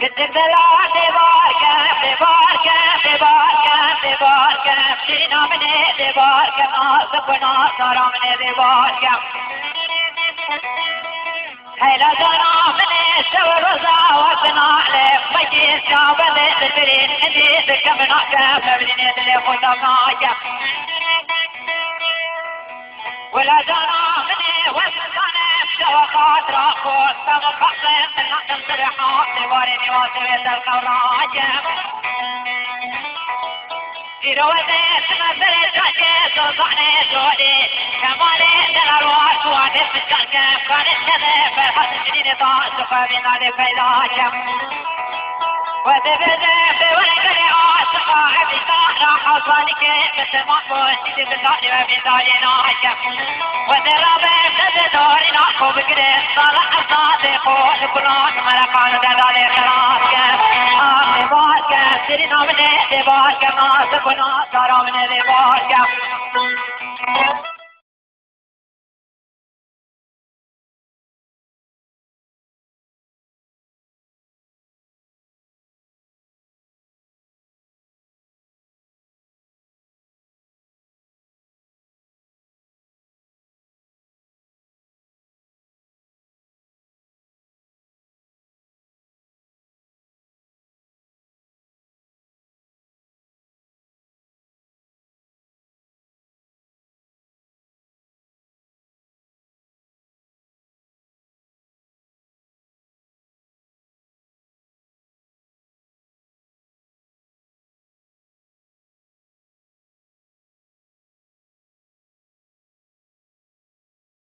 قد الدلع دبارك فينا من دبارك ناصب وناصر من دبارك هلا دنا من سور وزاوتنا عليك مجيس جابل البرين نديك من أحكام فبرين اللي خدمناك ولا دنا من وزننا بشوى خاطر أخوك فمقصد من نقل سرحات دبارين واسويت القراج إروزت مثل تحكيس وصحني سودي كمالي تنروات وعدت بالتحكيم كانت كذا فرحة الجنين ضاعت فبنا لفيلاك وذبذب بورقلي عاشقا عبدان حصانك مثل مقبول سيدي بالداري وبداريناك وذرابي بذدورنا وبقريب صالح الصادقون كلون ملكان دلالي خلاصك دبارك سيرنا من دبارك ناصب وناصر من دبارك